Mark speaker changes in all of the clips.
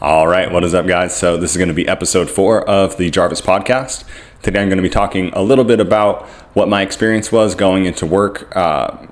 Speaker 1: All right, what is up, guys? So this is going to be episode 4 of the Jarvis Podcast. Today I'm going to be talking a little bit about what my experience was going into work,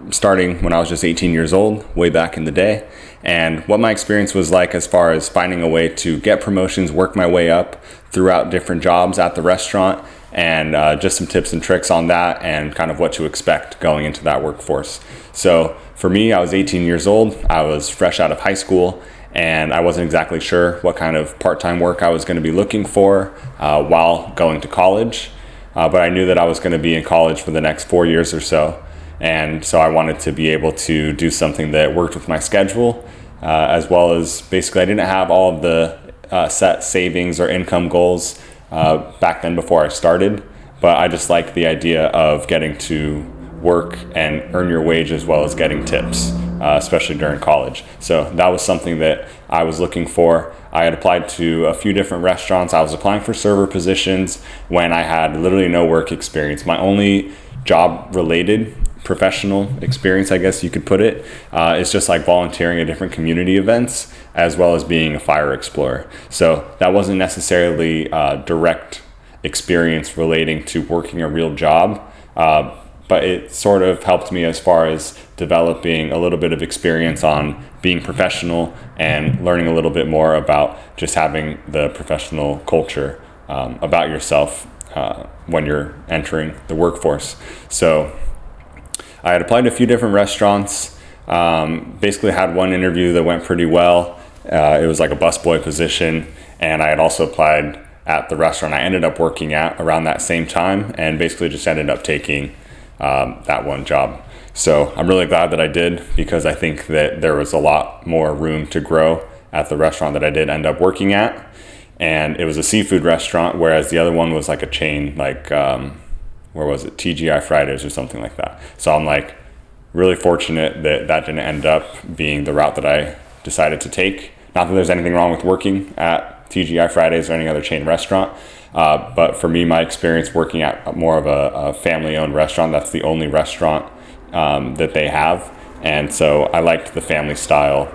Speaker 1: starting when I was just 18 years old, way back in the day, and what my experience was like as far as finding a way to get promotions, work my way up throughout different jobs at the restaurant, and just some tips and tricks on that and kind of what to expect going into that workforce. So for me, I was 18 years old. I was fresh out of high school, and I wasn't exactly sure what kind of part-time work I was going to be looking for while going to college. But I knew that I was going to be in college for the next 4 years or so. And so I wanted to be able to do something that worked with my schedule, as well as basically I didn't have all of the set savings or income goals back then before I started. But I just liked the idea of getting to work and earn your wage as well as getting tips, especially during college. So that was something that I was looking for. I had applied to a few different restaurants. I was applying for server positions when I had literally no work experience. My only job-related professional experience, I guess you could put it, is just like volunteering at different community events as well as being a fire explorer. So that wasn't necessarily direct experience relating to working a real job, but it sort of helped me as far as developing a little bit of experience on being professional and learning a little bit more about just having the professional culture about yourself when you're entering the workforce. So I had applied to a few different restaurants, basically had one interview that went pretty well. It was like a busboy position, and I had also applied at the restaurant I ended up working at around that same time, and basically just ended up taking that one job. So I'm really glad that I did, because I think that there was a lot more room to grow at the restaurant that I did end up working at. And it was a seafood restaurant, whereas the other one was like a chain, like, where was it? TGI Fridays or something like that. So I'm like really fortunate that that didn't end up being the route that I decided to take. Not that there's anything wrong with working at TGI Fridays or any other chain restaurant. But for me, my experience working at more of a family-owned restaurant, that's the only restaurant that they have. And so I liked the family style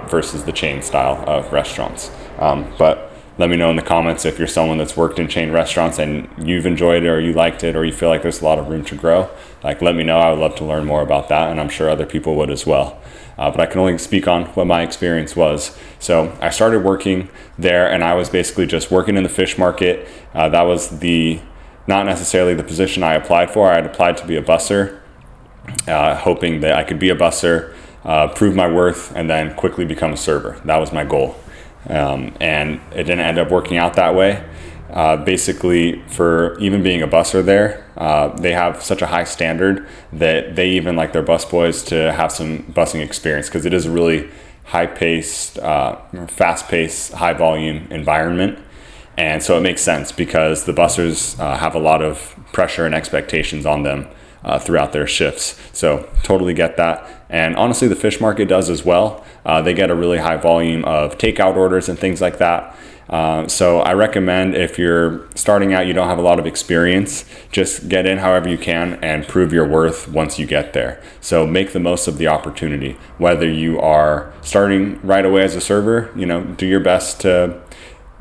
Speaker 1: versus the chain style of restaurants. But let me know in the comments if you're someone that's worked in chain restaurants and you've enjoyed it or you liked it or you feel like there's a lot of room to grow. Like, let me know. I would love to learn more about that, and I'm sure other people would as well. But I can only speak on what my experience was. So I started working there, and I was basically just working in the fish market. That was not necessarily the position I applied for. I had applied to be a busser, hoping that I could be a busser, prove my worth, and then quickly become a server. That was my goal. And it didn't end up working out that way. Basically, for even being a busser there, they have such a high standard that they even like their busboys to have some busing experience, because it is a really high-paced, fast-paced, high-volume environment. And so it makes sense, because the bussers have a lot of pressure and expectations on them throughout their shifts. So totally get that. And honestly, the fish market does as well. They get a really high volume of takeout orders and things like that. So I recommend, if you're starting out, you don't have a lot of experience, just get in however you can and prove your worth once you get there. So make the most of the opportunity. Whether you are starting right away as a server, do your best to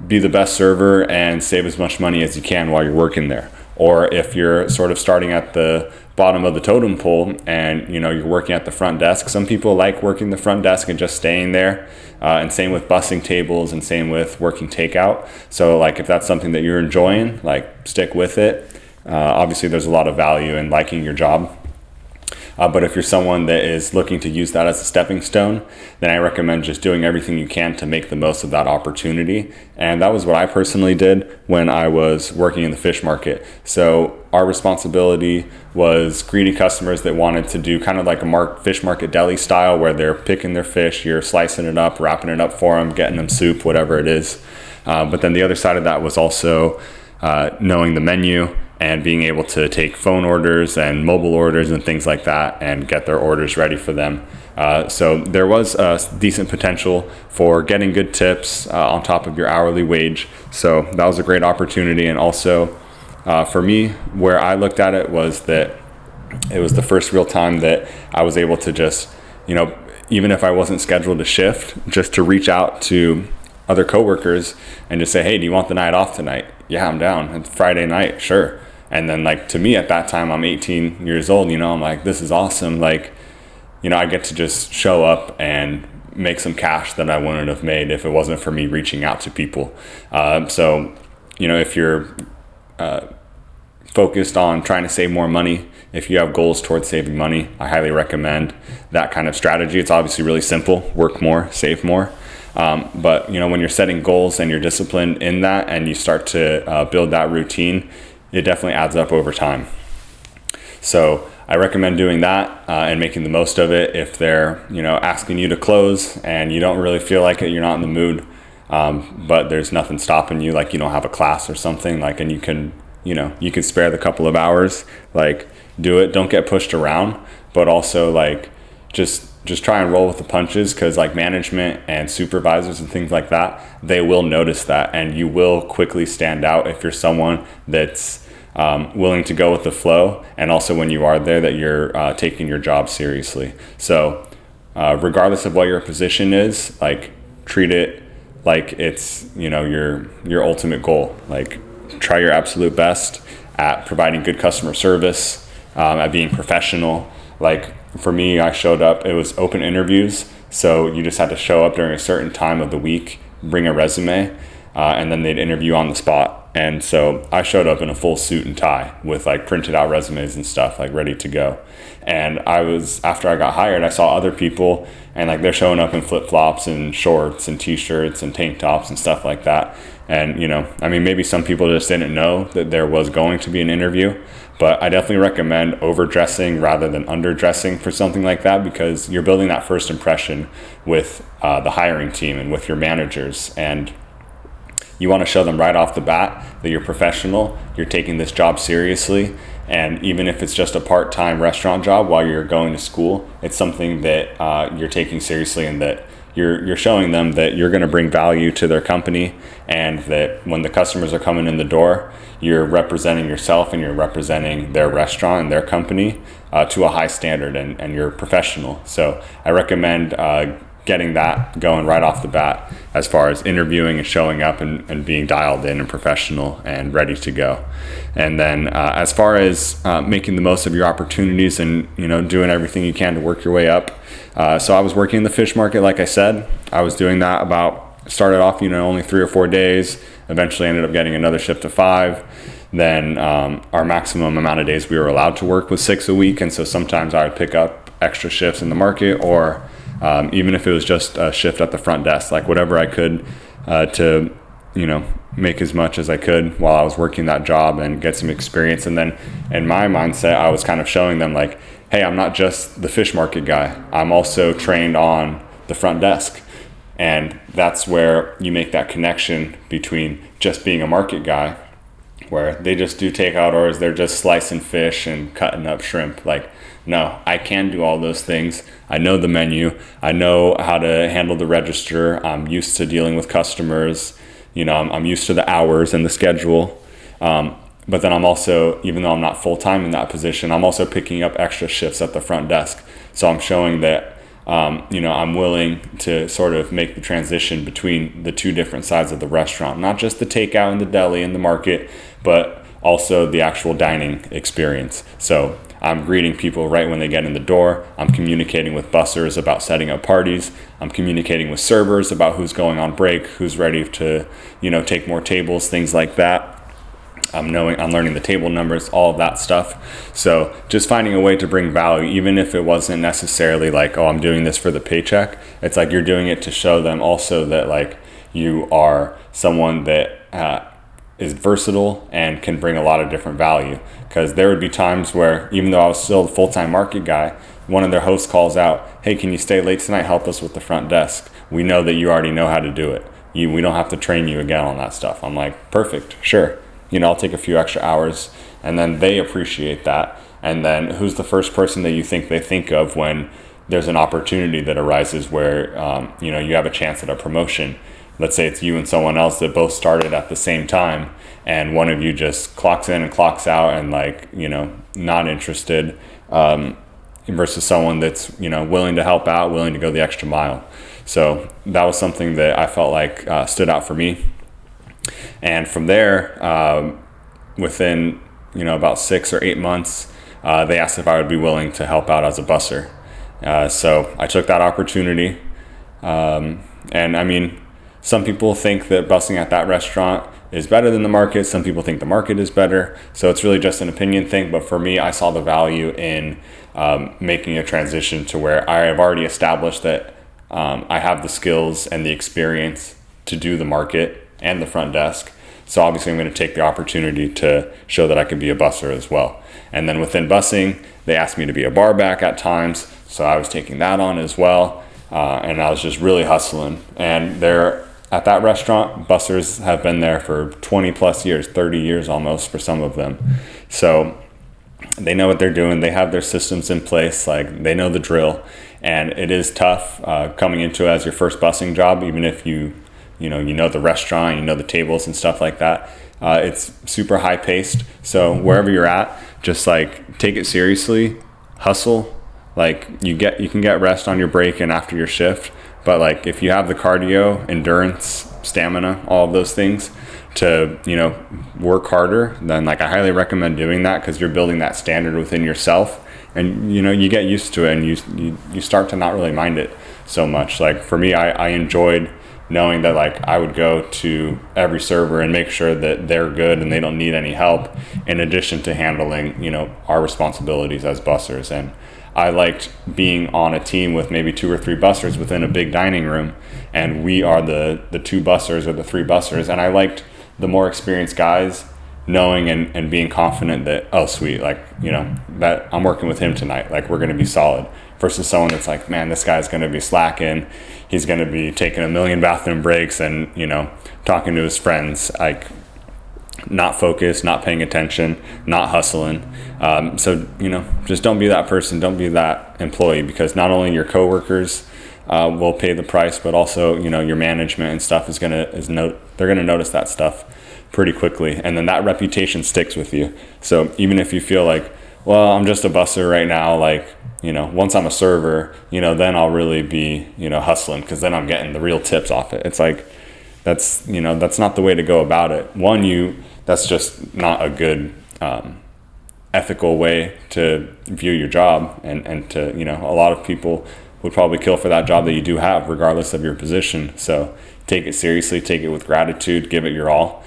Speaker 1: be the best server and save as much money as you can while you're working there. Or if you're sort of starting at the bottom of the totem pole and you're working at the front desk, some people like working the front desk and just staying there, and same with bussing tables and same with working takeout. So like, if that's something that you're enjoying, like, stick with it. Obviously there's a lot of value in liking your job. But if you're someone that is looking to use that as a stepping stone, then I recommend just doing everything you can to make the most of that opportunity. And that was what I personally did when I was working in the fish market. So our responsibility was greeting customers that wanted to do kind of like a fish market deli style, where they're picking their fish, you're slicing it up, wrapping it up for them, getting them soup, whatever it is. But then the other side of that was also knowing the menu and being able to take phone orders and mobile orders and things like that and get their orders ready for them. So there was a decent potential for getting good tips on top of your hourly wage. So that was a great opportunity. And also for me, where I looked at it was that it was the first real time that I was able to just, even if I wasn't scheduled to shift, just to reach out to other coworkers and just say, hey, do you want the night off tonight? Yeah, I'm down. It's Friday night, sure. And then like to me at that time, I'm 18 years old, I'm like, this is awesome. Like, I get to just show up and make some cash that I wouldn't have made if it wasn't for me reaching out to people. So, if you're focused on trying to save more money, if you have goals towards saving money, I highly recommend that kind of strategy. It's obviously really simple: work more, save more. But when you're setting goals and you're disciplined in that and you start to build that routine, it definitely adds up over time. So I recommend doing that and making the most of it. If they're asking you to close and you don't really feel like it, you're not in the mood, but there's nothing stopping you, like you don't have a class or something, like, and you can spare the couple of hours, like do it. Don't get pushed around, but also like just try and roll with the punches, because like management and supervisors and things like that, they will notice that, and you will quickly stand out if you're someone that's willing to go with the flow, and also when you are there that you're taking your job seriously. So regardless of what your position is, like treat it like it's your ultimate goal. Like try your absolute best at providing good customer service, at being professional. Like for me, I showed up, it was open interviews, so you just had to show up during a certain time of the week, bring a resume, and then they'd interview on the spot. And so I showed up in a full suit and tie with like printed out resumes and stuff, like ready to go. And after I got hired, I saw other people and like they're showing up in flip-flops and shorts and t-shirts and tank tops and stuff like that. And maybe some people just didn't know that there was going to be an interview, but I definitely recommend overdressing rather than underdressing for something like that, because you're building that first impression with the hiring team and with your managers, and you want to show them right off the bat that you're professional, you're taking this job seriously, and even if it's just a part-time restaurant job while you're going to school, it's something that you're taking seriously, and that you're showing them that you're going to bring value to their company, and that when the customers are coming in the door, you're representing yourself and you're representing their restaurant and their company to a high standard, and you're professional. So I recommend getting that going right off the bat as far as interviewing and showing up and being dialed in and professional and ready to go. And then as far as making the most of your opportunities and doing everything you can to work your way up. So I was working in the fish market, like I said. I was doing that started off only 3 or 4 days, eventually ended up getting another shift of 5. Then our maximum amount of days we were allowed to work was 6 a week, and so sometimes I would pick up extra shifts in the market, or even if it was just a shift at the front desk, like whatever I could to make as much as I could while I was working that job and get some experience. And then in my mindset, I was kind of showing them like, hey, I'm not just the fish market guy, I'm also trained on the front desk. And that's where you make that connection between just being a market guy, where they just do takeout orders, they're just slicing fish and cutting up shrimp. Like, no, I can do all those things. I know the menu. I know how to handle the register. I'm used to dealing with customers. I'm used to the hours and the schedule. But then I'm also, even though I'm not full-time in that position, I'm also picking up extra shifts at the front desk. So I'm showing that, I'm willing to sort of make the transition between the two different sides of the restaurant, not just the takeout and the deli and the market, but also the actual dining experience. So I'm greeting people right when they get in the door. I'm communicating with bussers about setting up parties. I'm communicating with servers about who's going on break, who's ready to, take more tables, things like that. I'm learning the table numbers, all of that stuff. So just finding a way to bring value, even if it wasn't necessarily like, oh, I'm doing this for the paycheck. It's like you're doing it to show them also that like you are someone that is versatile and can bring a lot of different value. Because there would be times where, even though I was still the full-time market guy, one of their hosts calls out, hey, can you stay late tonight? Help us with the front desk. We know that you already know how to do it. We don't have to train you again on that stuff. I'm like, perfect, sure. I'll take a few extra hours. And then they appreciate that. And then who's the first person that you think they think of when there's an opportunity that arises where, you have a chance at a promotion? Let's say it's you and someone else that both started at the same time, and one of you just clocks in and clocks out and not interested, versus someone that's, willing to help out, willing to go the extra mile. So that was something that I felt like stood out for me. And from there, within about 6 or 8 months, they asked if I would be willing to help out as a busser. So I took that opportunity. And I mean, some people think that busing at that restaurant is better than the market. Some people think the market is better. So it's really just an opinion thing. But for me, I saw the value in making a transition to where I have already established that I have the skills and the experience to do the market and the front desk. So obviously I'm going to take the opportunity to show that I can be a busser as well. And then within busing, they asked me to be a bar back at times. So I was taking that on as well. And I was just really hustling. And there at that restaurant, bussers have been there for 20 plus years, 30 years almost for some of them. So they know what they're doing. They have their systems in place. Like, they know the drill. And it is tough coming into it as your first busing job, even if you know the restaurant, you know the tables and stuff like that. It's super high paced. So wherever you're at, just like take it seriously, hustle. Like you can get rest on your break and after your shift. But like if you have the cardio, endurance, stamina, all of those things to work harder, then like I highly recommend doing that, because you're building that standard within yourself, and you get used to it, and you start to not really mind it so much. Like for me, I enjoyed knowing that like I would go to every server and make sure that they're good and they don't need any help, in addition to handling our responsibilities as bussers. And I liked being on a team with maybe 2 or 3 bussers within a big dining room, and we are the 2 bussers or the 3 bussers. And I liked the more experienced guys knowing and being confident that, oh sweet, like that I'm working with him tonight, like we're going to be solid, versus someone that's like, man, this guy's going to be slacking, he's going to be taking a million bathroom breaks and talking to his friends, like not focused, not paying attention, not hustling. So just don't be that person, don't be that employee, because not only your coworkers will pay the price, but also your management and stuff they're gonna notice that stuff pretty quickly, and then that reputation sticks with you. So even if you feel like, well, I'm just a busser right now, like once I'm a server, then I'll really be hustling, because then I'm getting the real tips off it. It's like that's not the way to go about it. That's just not a good ethical way to view your job, and to a lot of people would probably kill for that job that you do have, regardless of your position. So take it seriously, take it with gratitude, give it your all.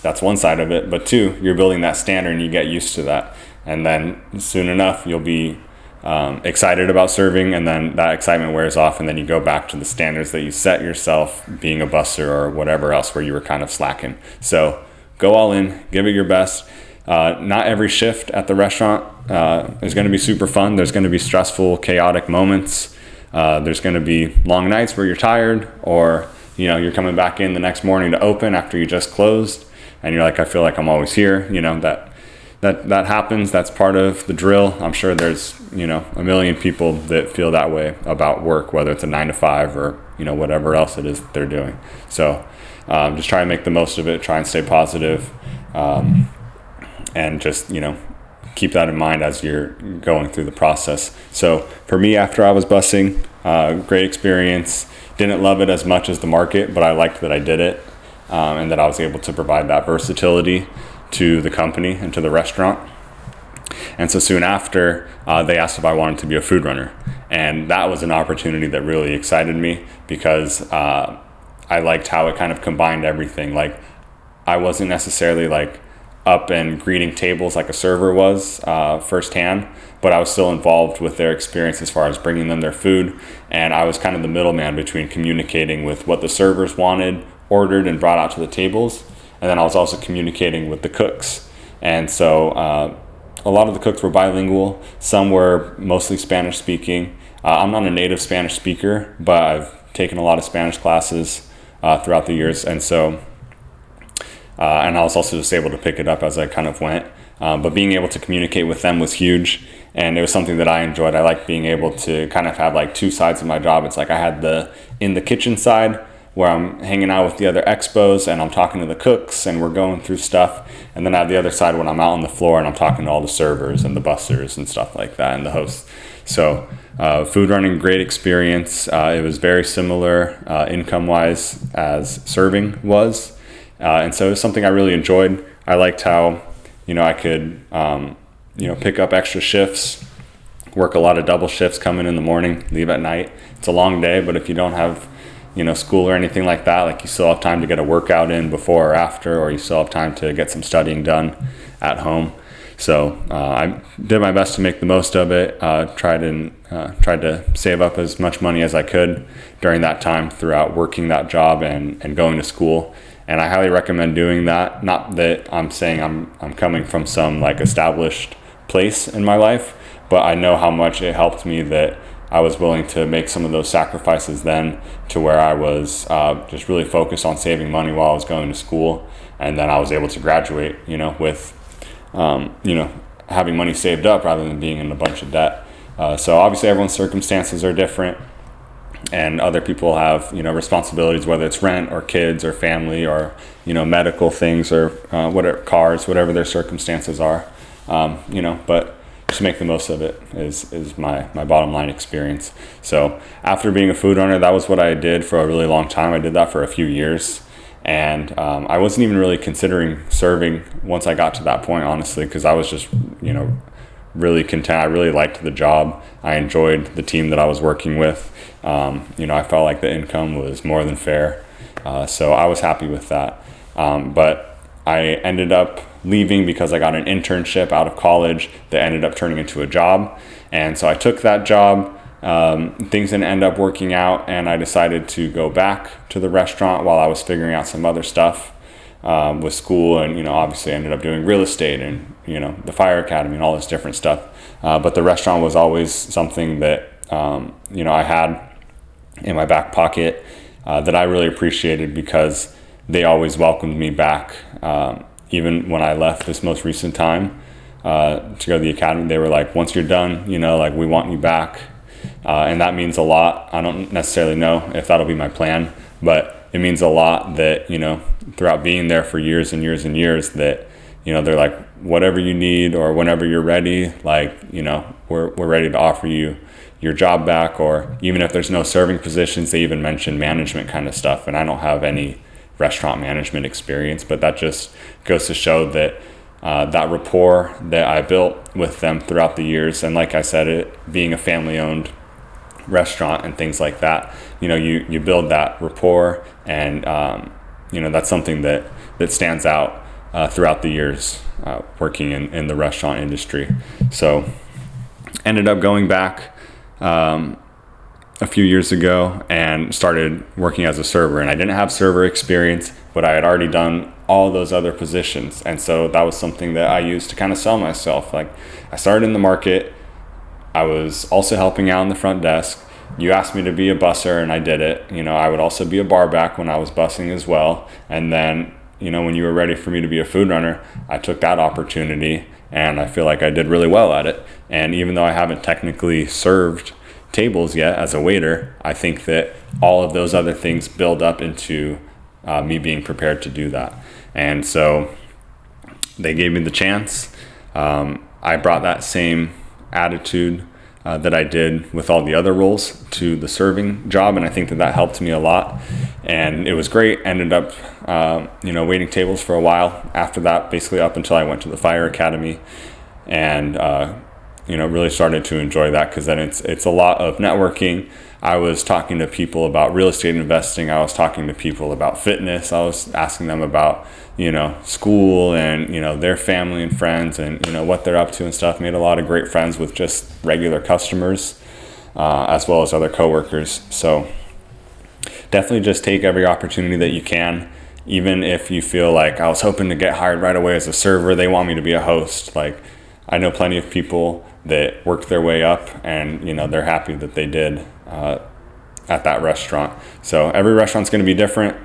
Speaker 1: That's one side of it. But 2, you're building that standard and you get used to that. And then soon enough, you'll be excited about serving, and then that excitement wears off, and then you go back to the standards that you set yourself being a busser or whatever else where you were kind of slacking. So go all in, give it your best. Not every shift at the restaurant is going to be super fun. There's going to be stressful, chaotic moments. There's going to be long nights where you're tired, or you're coming back in the next morning to open after you just closed, and you're like, I feel like I'm always here. That happens. That's part of the drill. I'm sure there's a million people that feel that way about work, whether it's a 9 to 5 or whatever else it is that they're doing. So just try and make the most of it. Try and stay positive, and just keep that in mind as you're going through the process. So for me, after I was busing, great experience. Didn't love it as much as the market, but I liked that I did it, and that I was able to provide that versatility to the company and to the restaurant. And so soon after, they asked if I wanted to be a food runner. And that was an opportunity that really excited me, because I liked how it kind of combined everything. Like, I wasn't necessarily like up and greeting tables like a server was firsthand, but I was still involved with their experience as far as bringing them their food. And I was kind of the middleman between communicating with what the servers wanted, ordered, and brought out to the tables. And then I was also communicating with the cooks. And so a lot of the cooks were bilingual. Some were mostly Spanish speaking. I'm not a native Spanish speaker, but I've taken a lot of Spanish classes throughout the years. And so, and I was also just able to pick it up as I kind of went. But being able to communicate with them was huge. And it was something that I enjoyed. I like being able to kind of have like 2 sides of my job. It's like I had the in the kitchen side, where I'm hanging out with the other expos and I'm talking to the cooks and we're going through stuff. And then I have the other side when I'm out on the floor and I'm talking to all the servers and the bussers and stuff like that and the hosts. So food running, great experience. It was very similar income-wise as serving was. And so it was something I really enjoyed. I liked how, I could, pick up extra shifts, work a lot of double shifts, come in the morning, leave at night. It's a long day, but if you don't have, school or anything like that, like you still have time to get a workout in before or after, or you still have time to get some studying done at home. So I did my best to make the most of it. Tried to save up as much money as I could during that time throughout working that job and going to school. And I highly recommend doing that. Not that I'm saying I'm coming from some like established place in my life, but I know how much it helped me that I was willing to make some of those sacrifices then, to where I was just really focused on saving money while I was going to school. And then I was able to graduate, with, having money saved up rather than being in a bunch of debt. So obviously everyone's circumstances are different, and other people have, responsibilities, whether it's rent or kids or family or, medical things or whatever, cars, whatever their circumstances are, but just make the most of it is my bottom line experience. So after being a food runner, that was what I did for a really long time. I did that for a few years, and I wasn't even really considering serving once I got to that point, honestly, because I was just, really content. I really liked the job. I enjoyed the team that I was working with. I felt like the income was more than fair. So I was happy with that. But I ended up leaving because I got an internship out of college that ended up turning into a job. And so I took that job. Things didn't end up working out, and I decided to go back to the restaurant while I was figuring out some other stuff with school, and obviously I ended up doing real estate and the fire academy and all this different stuff. But the restaurant was always something that I had in my back pocket that I really appreciated, because they always welcomed me back. Even when I left this most recent time to go to the academy, they were like, once you're done, we want you back. And that means a lot. I don't necessarily know if that'll be my plan, but it means a lot that, throughout being there for years and years and years, that, they're like, whatever you need or whenever you're ready, we're ready to offer you your job back. Or even if there's no serving positions, they even mention management kind of stuff. And I don't have any restaurant management experience, but that just goes to show that that rapport that I built with them throughout the years. And like I said, it being a family-owned restaurant and things like that, you build that rapport, and that's something that stands out throughout the years working in the restaurant industry. So ended up going back a few years ago and started working as a server. And I didn't have server experience, but I had already done all those other positions. And so that was something that I used to kind of sell myself. Like, I started in the market. I was also helping out in the front desk. You asked me to be a busser, and I did it. I would also be a bar back when I was bussing as well. And then, when you were ready for me to be a food runner, I took that opportunity, and I feel like I did really well at it. And even though I haven't technically served tables yet as a waiter, I think that all of those other things build up into me being prepared to do that. And so they gave me the chance. I brought that same attitude that I did with all the other roles to the serving job, and I think that helped me a lot. And it was great. Ended up waiting tables for a while after that, basically up until I went to the fire academy, and really started to enjoy that, because then it's a lot of networking. I was talking to people about real estate investing. I was talking to people about fitness. I was asking them about, school and, their family and friends and, what they're up to and stuff. Made a lot of great friends with just regular customers, as well as other coworkers. So definitely just take every opportunity that you can. Even if you feel like, I was hoping to get hired right away as a server, they want me to be a host. Like, I know plenty of people that worked their way up, and they're happy that they did at that restaurant. So every restaurant's going to be different.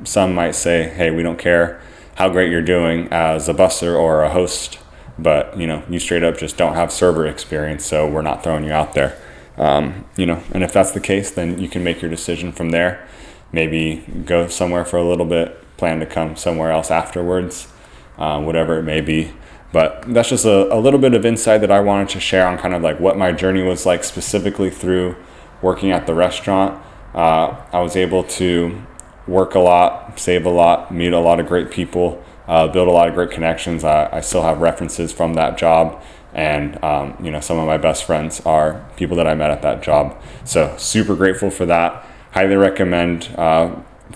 Speaker 1: Some might say, hey, we don't care how great you're doing as a busser or a host, but you straight up just don't have server experience, so we're not throwing you out there. And if that's the case, then you can make your decision from there. maybe go somewhere for a little bit, plan to come somewhere else afterwards, whatever it may be. But that's just a little bit of insight that I wanted to share on kind of like what my journey was like specifically through working at the restaurant. I was able to work a lot, save a lot, meet a lot of great people, build a lot of great connections. I still have references from that job, and some of my best friends are people that I met at that job. So super grateful for that. Highly recommend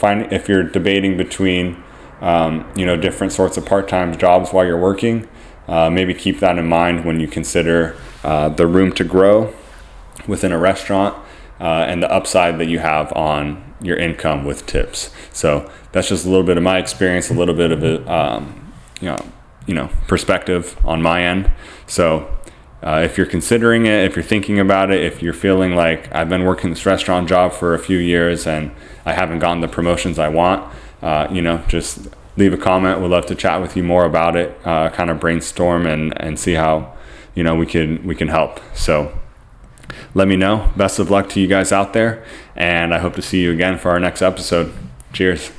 Speaker 1: if you're debating between different sorts of part-time jobs while you're working. Maybe keep that in mind when you consider the room to grow within a restaurant and the upside that you have on your income with tips. So that's just a little bit of my experience, a little bit of perspective on my end. So if you're considering it, if you're thinking about it, if you're feeling like I've been working this restaurant job for a few years and I haven't gotten the promotions I want, just leave a comment. We'd love to chat with you more about it, kind of brainstorm and see how, we can help. So let me know. Best of luck to you guys out there, and I hope to see you again for our next episode. Cheers.